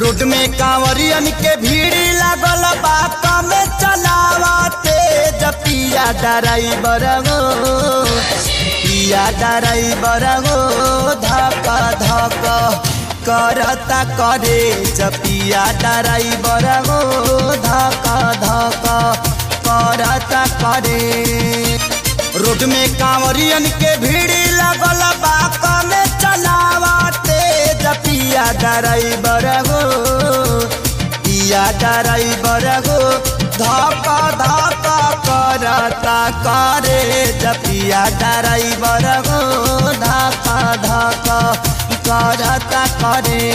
Road में कांवरियन के भीड़ लागल बात में चलावते पिया ड्राइवर गो पिया ड्राइवर गो धक धक करता करे पिया ड्राइवर गो धक धक करता करे। रोड में कांवरियन के भीड़ लागल बात में चलावते पिया ड्राइवर गो पिया ड्राइवर गो धक धक करता करे पिया ड्राइवर गो धक धक करता करे।